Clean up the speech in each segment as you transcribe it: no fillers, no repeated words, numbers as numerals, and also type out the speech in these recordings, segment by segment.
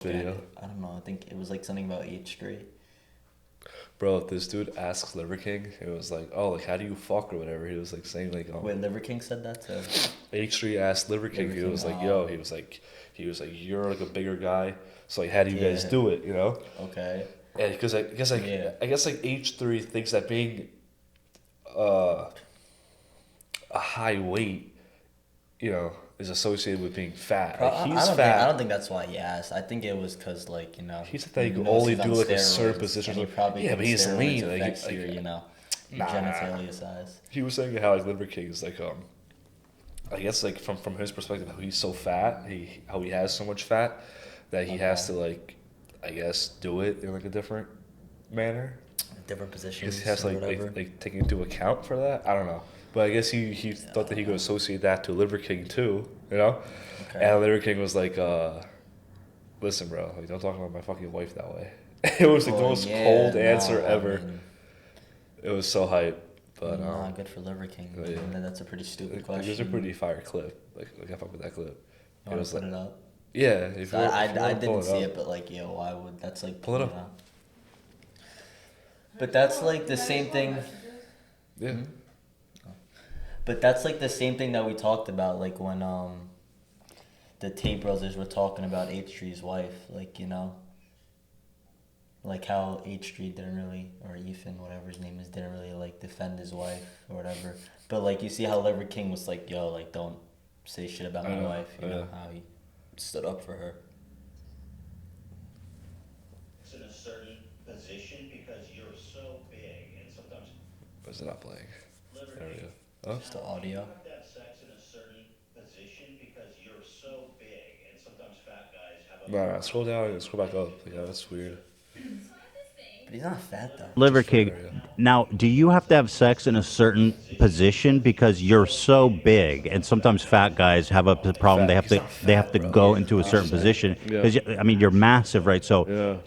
video. I don't know. I think it was like something about H3. Bro, this dude asks Liver King. It was like, oh, like how do you fuck or whatever. He was like saying like, Wait, Liver King said that too. H3 asked Liver King. Liver He King, was like, oh. yo, he was like, you're like a bigger guy. So like, how do you guys Yeah. do it? You know? Okay. And because Yeah. I guess like H3 thinks that being uh, a high weight, is associated with being fat. Like he's I don't fat. think that's why he asked. I think it was because like He said that he he could knows only he's on do like a certain steroids, position. and he Like, probably yeah, but thinks he's steroids lean. affects Like your your nah. genitalia size. He was saying how like Liver King is like I guess like from his perspective, how he's so fat, how he has so much fat that he has to like, I guess do it in like a different manner. Different I positions guess he has to or like, whatever. take into account for that. I don't know, but I guess he thought that he could associate that to Liver King too, you know. Okay. And Liver King was like, "Listen, bro, like don't talk about my fucking wife that way." It was like the Well, most yeah, cold no, answer I ever. mean, It was so hype, but nah, good for Liver King. yeah. I mean, that's a pretty stupid It question. was a pretty fire clip. Like I fuck with that clip. You It want was to put like, it up? yeah, if So you, I if you wanna pull didn't see up. it, but like, yo, why would that's like Pull it you up. know. But that's like the same thing. Yeah. But that's like the same thing that we talked about, like when the Tate brothers were talking about H3's wife, like like how H3 didn't really, or Ethan, whatever his name is, didn't really like defend his wife or whatever. But like you see how Liver King was like, yo, like don't say shit about my wife, you know how he stood up for her. In a certain position because you're so big and sometimes Was it not playing? There we go. Oh. Just the audio. you have to have sex in a certain position because you're so big and sometimes fat guys have a No, scroll down and scroll back up. Yeah, that's weird. But he's not fat though. Liver Just right King. there, yeah. Now, do you have to have sex in a certain position because you're so big, and sometimes fat guys have a problem. Fat. He's not They have fat, to bro. go Yeah, into a he's certain just position yeah. because I mean you're massive, right? Yeah.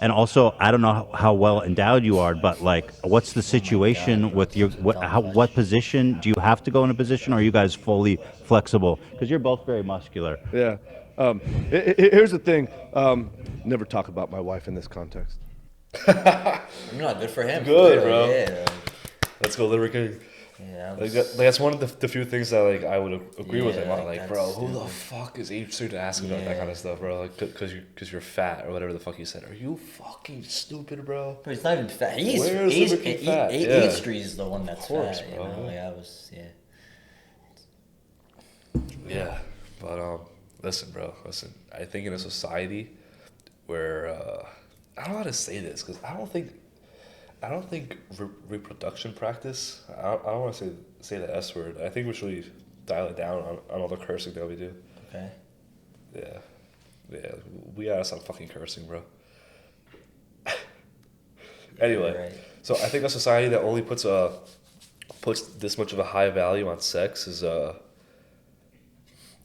And also I don't know how well endowed you are, but like, what's the situation with your what position do you have to go in a position, or are you guys fully flexible? Because you're both very muscular. Yeah. Here's the thing. Never talk about my wife in this context. No, good for him. Good, for real, bro. Yeah. Let's go, Liver King. Yeah. Like that's one of the few things that like I would agree with Yeah, him on. like, Like, bro, that's who the stupid. fuck is H3 to ask about that Yeah. kind of stuff, bro? Like, cause you're fat or whatever the fuck he said. Are you fucking stupid, bro? But he's not even fat. He's Where is Liver King fat? Yeah. H3 is the one that's course, fat. bro. You know? Like I was, Yeah, but listen, bro, listen. I think in a society where I don't know how to say this because I don't think reproduction practice. I don't want to say the S word. I think we should really dial it down on all the cursing that we do. okay. Yeah, we gotta stop fucking cursing, bro. Anyway, Right. so I think a society that only puts this much of a high value on sex is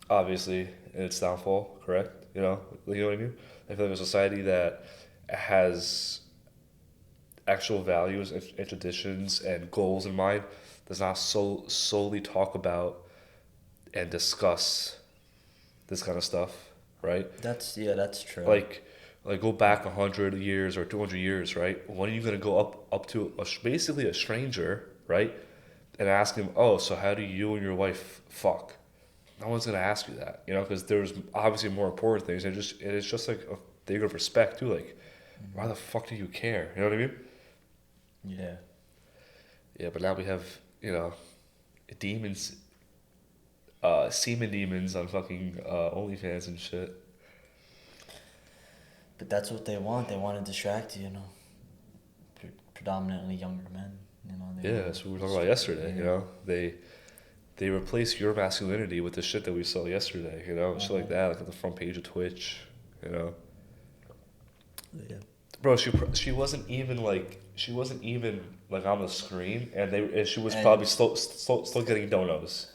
obviously in its downfall. Correct? You know what I mean? I feel like a society that has actual values and traditions and goals in mind does not solely talk about and discuss this kind of stuff, right? That's true. Like go back 100 years or 200 years, right? When are you gonna go up to basically a stranger, right, and ask him, oh, so how do you and your wife fuck? No one's gonna ask you that, you know, because there's obviously more important things, and it's just like a thing of respect too. Like, why the fuck do you care? You know what I mean? Yeah. Yeah, but now we have demons, semen demons on fucking OnlyFans and shit. But that's what they want. They want to distract you, Predominantly younger men, They Yeah, want that's what we were talking about yesterday. yeah. You know, they replace your masculinity with the shit that we saw yesterday. You know, shit like that, like on the front page of Twitch. You know, Yeah. bro, she wasn't even like on the screen, and she was And- probably still getting donos.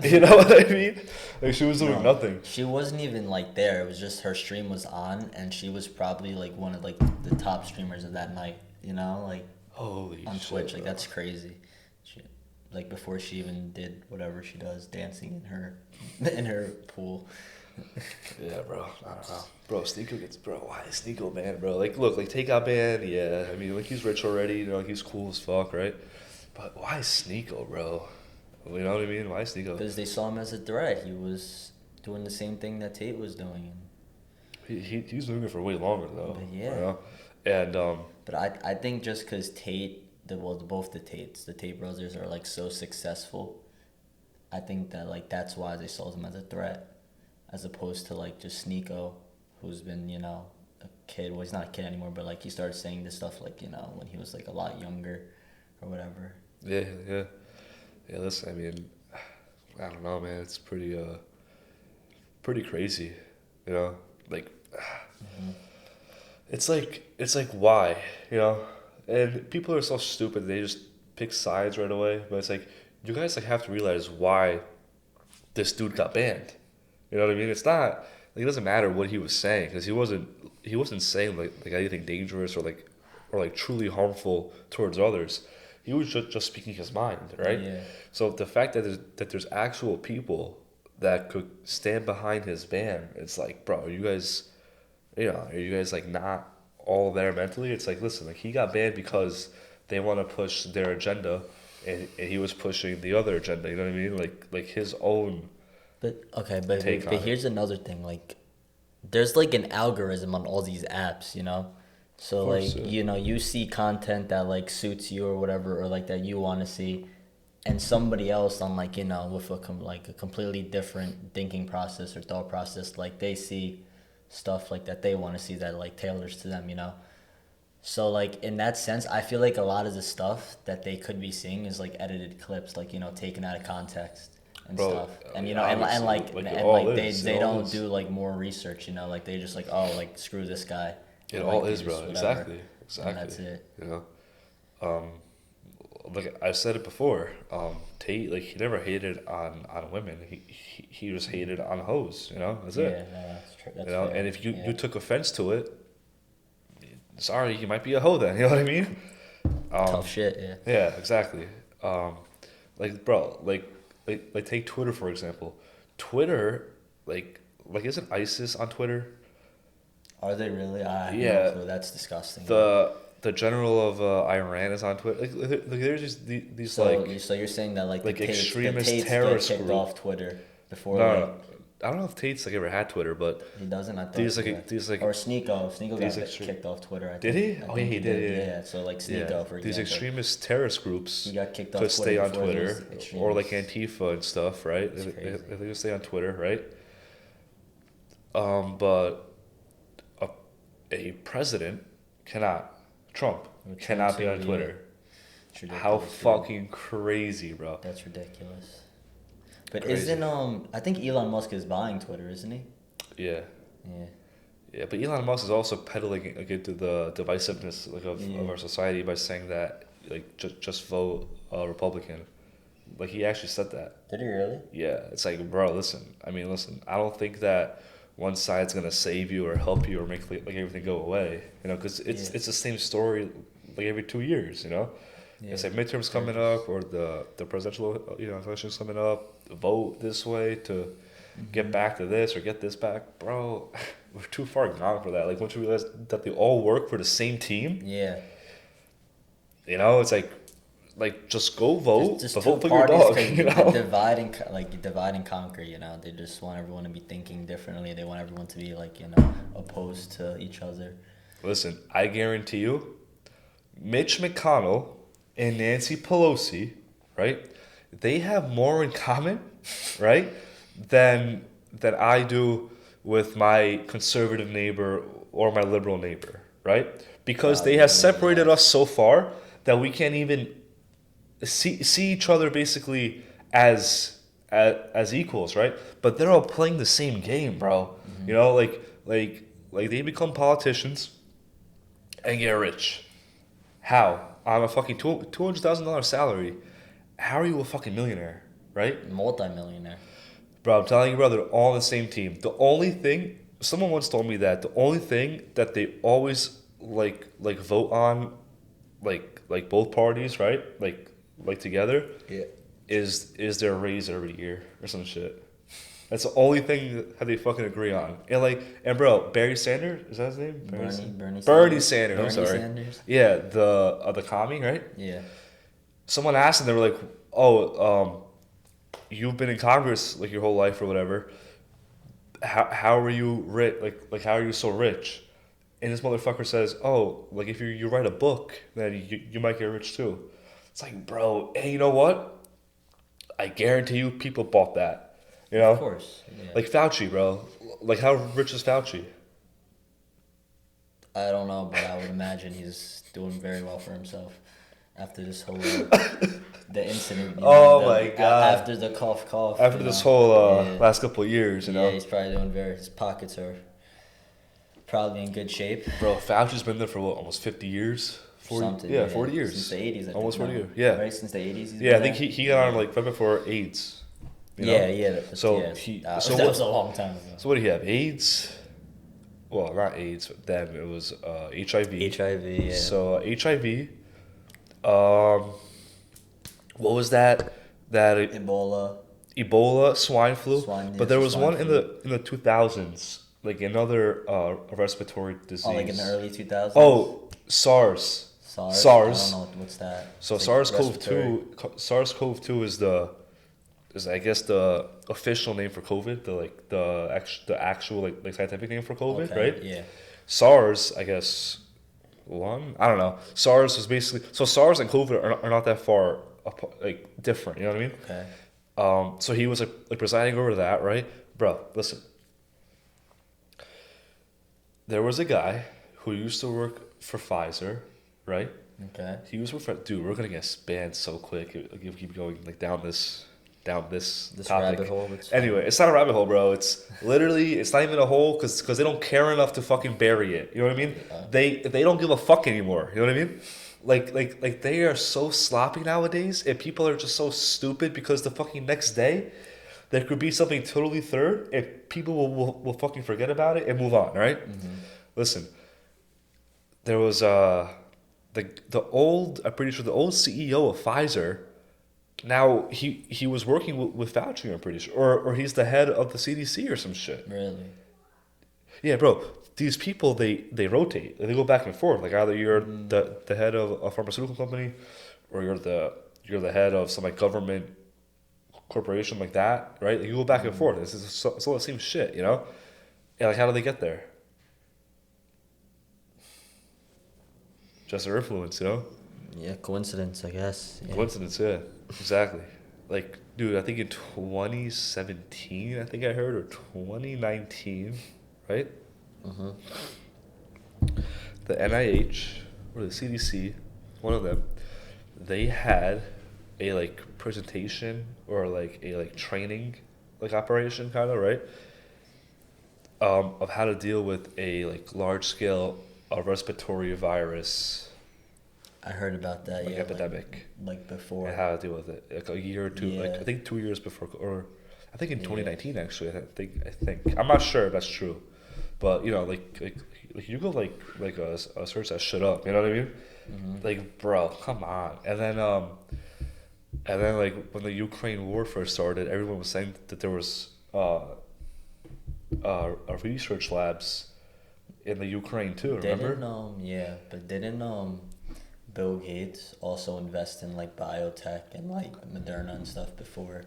You know what I mean? Like she was doing nothing. She wasn't even like there. It was just her stream was on, and she was probably like one of like the top streamers of that night. Like Holy on shit, Twitch. Like bro. that's crazy. Like before she even did whatever she does, dancing in her in her pool. Yeah, bro. I don't know. Bro, Sneeko gets, bro, why is Sneeko banned, bro? Like, look, like, Tate got banned, yeah. I mean, like, he's rich already, you know, like, he's cool as fuck, right? But why Sneeko, bro? You know what I mean? Why Sneeko? Because they saw him as a threat. He was doing the same thing that Tate was doing. He's doing it for way longer, though. But yeah. You know? And, But I think just because both the Tate brothers are like so successful, I think that like that's why they saw him as a threat, as opposed to like just Sneeko, who's been, you know, a kid. Well, he's not a kid anymore, but like he started saying this stuff like, you know, when he was like a lot younger or whatever. yeah, yeah. Yeah, listen, I mean, I don't know, man. It's pretty crazy, you know? Like, it's like why, you know? And people are so stupid, they just pick sides right away. But it's like, you guys like have to realize why this dude got banned. You know what I mean? It's not like it doesn't matter what he was saying because he wasn't saying like anything dangerous or like truly harmful towards others. He was just speaking his mind, right? Yeah. So the fact that there's actual people that could stand behind his ban, it's like, bro, are you guys like not all there mentally? It's like, listen, like he got banned because they want to push their agenda, and he was pushing the other agenda. You know what I mean? Like his own. But okay, but Take on it. here's another thing. Like, there's like an algorithm on all these apps, you know. So Of course, like yeah. you know you see content that like suits you or whatever, or like that you want to see, and somebody else on like, you know, with like a completely different thinking process or thought process, like they see stuff like that they want to see that like tailors to them, you know. So like in that sense, I feel like a lot of the stuff that they could be seeing is like edited clips, like, you know, taken out of context and Bro, stuff. And you know, obviously, and like like, it and all like is, they it all don't is. do like more research, you know, like they just like, oh, like screw this guy. It Or, all like, they is, bro. just whatever. Exactly. And that's it. You know, like I said it before, Tate, like he never hated on women. He just hated on hoes. You know, that's Yeah, it. no, that's true. That's You know, fair. and if you Yeah. you took offense to it, sorry, you might be a hoe then. You know what I mean? Tough shit, yeah. Yeah, exactly. Like bro, like take Twitter for example. Twitter, like isn't ISIS on Twitter? Are they really? I have Yeah. no clue. That's disgusting. The general of Iran is on Twitter. Like there's just these So, like so you're saying that like like the extremist Tates terrorist get kicked group. off Twitter before no, like no, I don't know if Tate's like ever had Twitter, but he doesn't. I thought these he like did. these like or Sneeko these got extre- kicked off Twitter. I Did think. he? I Oh, think yeah, he did, yeah. Yeah. So like Sneeko, yeah, for these example, extremist terrorist groups he got kicked could off stay Twitter on before those Twitter or like extremists. Antifa and stuff, right? It's If crazy. they just stay on Twitter, right? But a president Trump Well, cannot Trump's be on yeah. Twitter. It's ridiculous, How dude. fucking crazy, bro. That's ridiculous. But Crazy. isn't I think Elon Musk is buying Twitter, isn't he? Yeah. Yeah. Yeah, but Elon Musk is also peddling like into the divisiveness like of Yeah. our society by saying that like just vote Republican. Like he actually said that. Did he really? Yeah, it's like, bro, listen. I mean, listen. I don't think that one side's gonna save you or help you or make like everything go away. You know, because it's Yeah. it's the same story like every 2 years. You know, Yeah. it's like midterms coming up or the presidential elections coming up. Vote this way to get back to this or get this back, bro. We're too far gone for that. Like once you realize that they all work for the same team, Yeah. you know, it's like just go vote, Just but two vote for your parties dog. can You know. divide and conquer. You know, they just want everyone to be thinking differently. They want everyone to be like, you know, opposed to each other. Listen, I guarantee you, Mitch McConnell and Nancy Pelosi, right? They have more in common, right, than I do with my conservative neighbor or my liberal neighbor, right? Because they have separated us so far that we can't even see each other basically as equals, right? But they're all playing the same game, bro. You know, like they become politicians and get rich. How? On a fucking $200,000 salary. How are you a fucking millionaire, right? Multi-millionaire. Bro, I'm telling you, bro, they're all on the same team. The only thing, someone once told me that the only thing that they always like vote on, like both parties, right? Like together, Yeah. is their raise every year or some shit. That's the only thing that they fucking agree on. And bro, Barry Sanders, is that his name? Bernie Sanders. I'm sorry. Sanders. Yeah, the commie, right? Yeah. Someone asked him, they were like, "Oh, you've been in Congress like your whole life or whatever. How are you rich? Like how are you so rich?" And this motherfucker says, "Oh, like if you write a book, then you might get rich too." It's like, bro, hey, you know what? I guarantee you, people bought that. You know, Of course. Yeah. like Fauci, bro. Like how rich is Fauci? I don't know, but I would imagine he's doing very well for himself after this whole the incident. Oh my God. After the cough. After you this know. whole Yeah. last couple of years, you know, Yeah, he's probably doing very. His pockets are probably in good shape. bro. Fauci's been there for what, almost 50 years. 40, Something, yeah, 40 years. Since the 80s, I think. Almost 40 no? years. Yeah. Right, since the 80s. Yeah, I think he got on like right before AIDS. You know? Yeah. So yeah, so that what, was a long time ago. so what did he have? AIDS? Well, not AIDS, but then it was HIV. HIV, yeah. So HIV. What was that? That Ebola, swine flu. But there was swine one flu. in the 2000s, like another respiratory disease. Oh, like in the early 2000s? Oh, SARS. SARS? I don't know what's that. So It's like respiratory. SARS-CoV-2 is I guess the official name for COVID, the actual like scientific name for COVID, Okay, right? Yeah. SARS, I guess, I don't know. SARS was basically so SARS and COVID are not that far like different. You know what I mean? Okay. So he was like presiding over that, right, bro? Listen, there was a guy who used to work for Pfizer, right? Okay. He was with dude. We're gonna get banned so quick. If keep going like down this This topic. rabbit hole. It's fine. Anyway, it's not a rabbit hole, bro. It's literally it's not even a hole because they don't care enough to fucking bury it. You know what I mean? They don't give a fuck anymore. You know what I mean? Like they are so sloppy nowadays, and people are just so stupid because the fucking next day there could be something totally third, and people will fucking forget about it and move on. Right? Mm-hmm. Listen, there was the old, I'm pretty sure the old CEO of Pfizer. Now he was working with Fauci, I'm pretty sure, or he's the head of the CDC or some shit. Really? Yeah, bro. These people they rotate. They go back and forth. Like either you're the head of a pharmaceutical company, or you're the head of some like government corporation like that, right? Like, you go back and forth. It's all the same shit, you know. And like, how do they get there? Just their influence, you know. Yeah, coincidence, I guess. Yeah. Coincidence, yeah, exactly. Like, dude, I think in 2017, I think I heard, or 2019, right? Mm-hmm. The NIH or the CDC, one of them, they had a like presentation or like a like training like operation kind of, right? Of how to deal with a like large scale respiratory virus I heard about that, like yeah. epidemic. Like before. And how to deal with it, like a year or two, like Yeah. I think 2 years before, or I think in Yeah. 2019 actually. I think I'm not sure if that's true, but you know, like you go like a search that shit up. You know what I mean? Mm-hmm. Like, bro, come on. And then like when the Ukraine war first started, everyone was saying that there was research labs in the Ukraine too. Remember? Didn't Bill Gates also invest in like biotech and like Moderna and stuff before?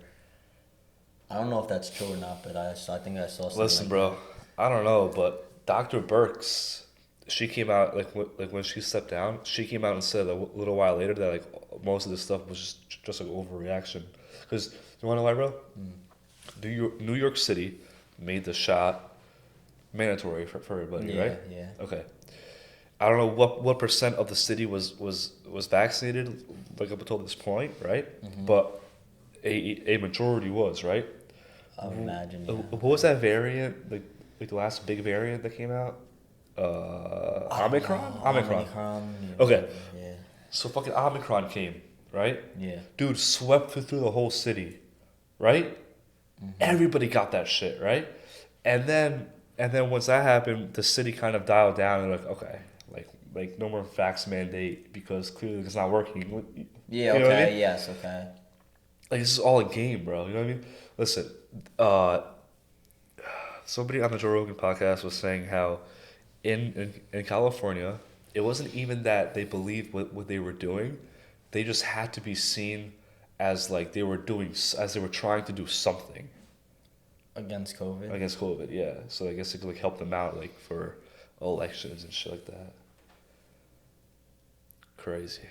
I don't know if that's true or not, but I think I saw something. Listen, like bro, I don't know, but Dr. Burks, she came out like when she stepped down, she came out and said a little while later that like most of this stuff was just like overreaction. Because you want to know why, bro? New York City made the shot mandatory for everybody, Yeah, right? yeah. Okay. I don't know what percent of the city was vaccinated, like up until this point, right? Mm-hmm. But a majority was, right? I would imagine. Yeah. What was that variant? Like the last big variant that came out? Omicron? Omicron. Yeah, Okay. Yeah. So fucking Omicron came, right? Yeah. Dude, swept through the whole city, right? Everybody got that shit, right? And then once that happened, the city kind of dialed down and like, okay, like no more vax mandate because clearly it's not working. Yeah. You know Okay. what I mean? Yes. Okay. Like this is all a game, bro. You know what I mean? Listen, somebody on the Joe Rogan podcast was saying how in California, it wasn't even that they believed what they were doing. They just had to be seen as like they were doing, as they were trying to do something Against COVID. against COVID. Yeah. So I guess it could like help them out like for elections and shit like that. Crazy.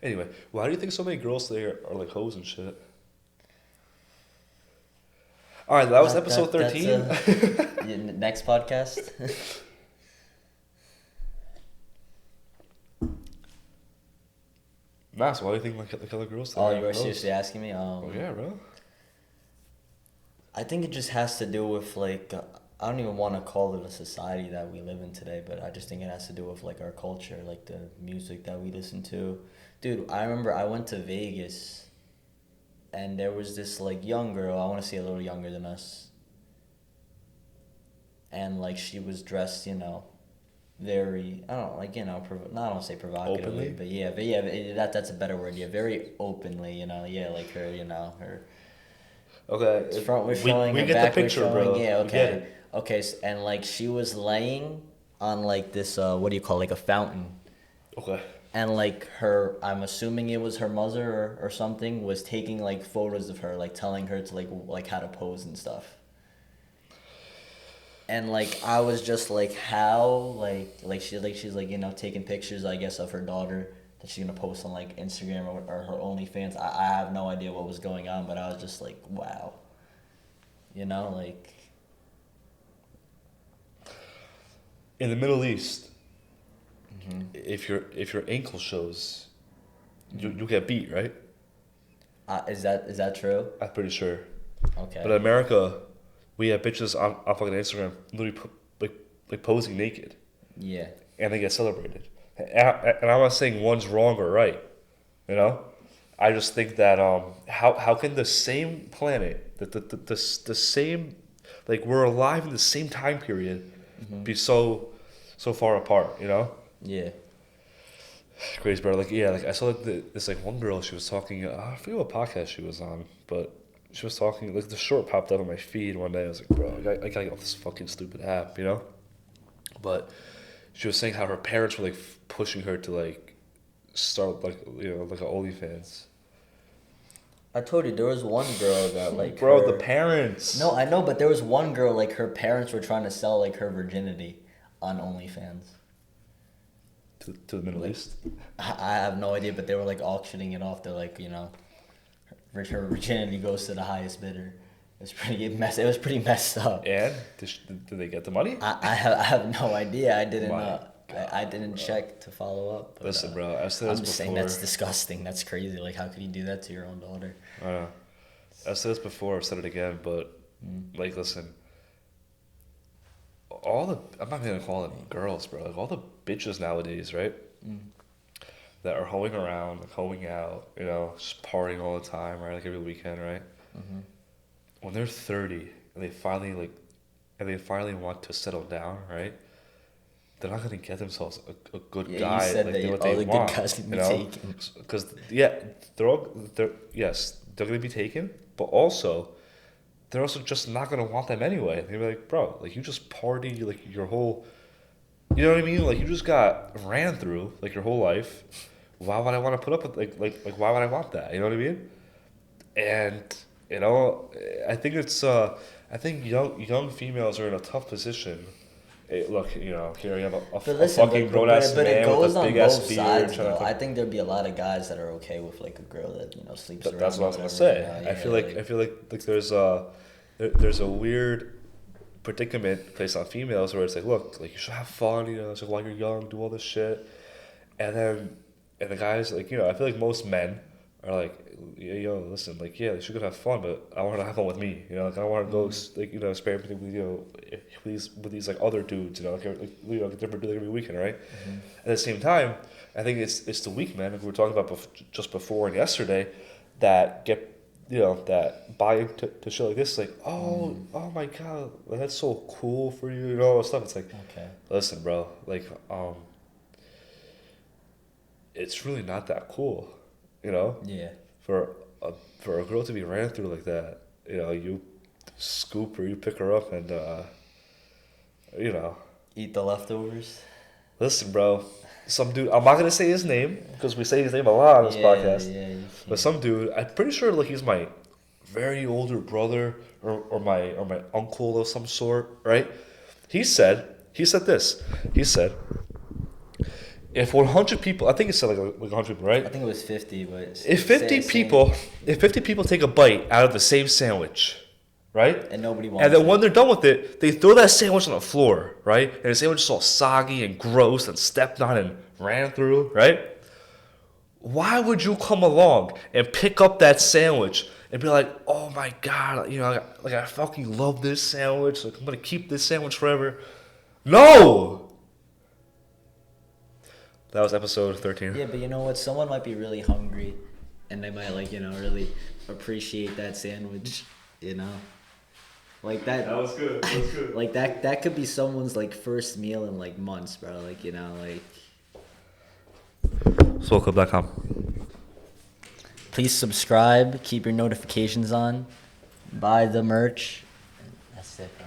Anyway, why do you think so many girls there are like hoes and shit? All right, that was episode 13. Next podcast. Max, why do you think like other girls? Oh, are you were gross? seriously asking me? Oh yeah, bro. I think it just has to do with like I don't even want to call it a society that we live in today, but I just think it has to do with like our culture, like the music that we listen to. Dude, I remember I went to Vegas, and there was this like young girl. I want to say a little younger than us, and like she was dressed, very, I don't know, like, no, I don't say provocatively, Openly? but yeah, that's a better word. Yeah, very openly, yeah, like her, her. Okay. It's front we're showing, we her get back the we're picture, showing. bro. Yeah, We get okay, it. okay, and like she was laying on like this, what do you call, like a fountain, Okay. and like her, I'm assuming it was her mother or something, was taking like photos of her, like telling her to like how to pose and stuff. And like I was just like, how she's like taking pictures, I guess, of her daughter that she's gonna post on like Instagram or her OnlyFans. I have no idea what was going on, but I was just like, wow, like. In the Middle East, if your ankle shows, you get beat, right? Is that true? I'm pretty sure. Okay. But in America, we have bitches on fucking Instagram literally like posing naked, Yeah. and they get celebrated. And I'm not saying one's wrong or right, I just think that how can the same planet, the same, like we're alive in the same time period, be so far apart, Yeah. Crazy, bro. Like, yeah, like I saw this like one girl. She was talking. I forget what podcast she was on, but she was talking. Like the short popped up on my feed one day. I was like, bro, I gotta get off this fucking stupid app, But she was saying how her parents were like pushing her to like start like like an OnlyFans. I told you there was one girl that like. Bro, her- the parents. No, I know, but there was one girl like her parents were trying to sell like her virginity on OnlyFans. To the Middle East. I have no idea, but they were like auctioning it off. They're like, her virginity goes to the highest bidder. It was pretty messed up. And did they get the money? I have no idea. I didn't. My I didn't check to follow up. But, Listen, bro. I've said I'm this just before. saying that's disgusting. That's crazy. Like, how could you do that to your own daughter? I know. I've said this before. I've said it again. But like, listen. I'm not gonna call them girls, bro. Like all the bitches nowadays, right? That are hoeing around, like hoeing out, just partying all the time, right? Like every weekend, right? When they're 30 and they finally want to settle down, right? They're not gonna get themselves a good Yeah, guy you said like that what all they the want, good guys can be taken. Because they're gonna be taken, but also they're also just not gonna want them anyway. They'll be like, bro, like you just party like your whole, you know what I mean? Like you just got ran through like your whole life. Why would I want to put up with like why would I want that? You know what I mean? And I think I think young females are in a tough position. Look, here you have a fucking grown ass but it man goes with a on big ass both beard. sides, trying though. to I think there'd be a lot of guys that are okay with like a girl that sleeps around. That's what I was or gonna say. whatever, I feel like there's a weird predicament placed on females where it's like, look, like you should have fun, it's like while you're young, do all this shit, and the guys like I feel like most men are like, yo, listen, like yeah, she could have fun, but I want her to have fun with me, like I don't want to go experimenting with these like other dudes, like a different dude every weekend, right? At the same time, I think it's the weak men, like we were talking about just before and yesterday, that get that buy into shit like this, like oh my god, like, that's so cool for you, all that stuff. It's like, Okay. listen, bro, like it's really not that cool, Yeah. for a girl to be ran through like that. scoop her, you pick her up, and you know, Eat the leftovers. listen, bro. Some dude. I'm not gonna say his name because we say his name a lot on this podcast. Yeah, you But can't. some dude, I'm pretty sure like he's my very older brother or my uncle of some sort, right? He said this. He said, if 100 people, I think it said like 100 people, right? I think it was 50, but If 50 people take a bite out of the same sandwich, right? and nobody wants And then it. when they're done with it, they throw that sandwich on the floor, right? And the sandwich is all soggy and gross and stepped on and ran through, right? Why would you come along and pick up that sandwich and be like, oh my God, you know, like I fucking love this sandwich. Like I'm gonna keep this sandwich forever. No! That was episode 13. Yeah, but you know what? Someone might be really hungry, and they might like really appreciate that sandwich. You know, like that. That was good. That was good. Like that could be someone's like first meal in like months, bro. Like like. SWOLclub.com. Please subscribe. Keep your notifications on. Buy the merch. That's it, bro.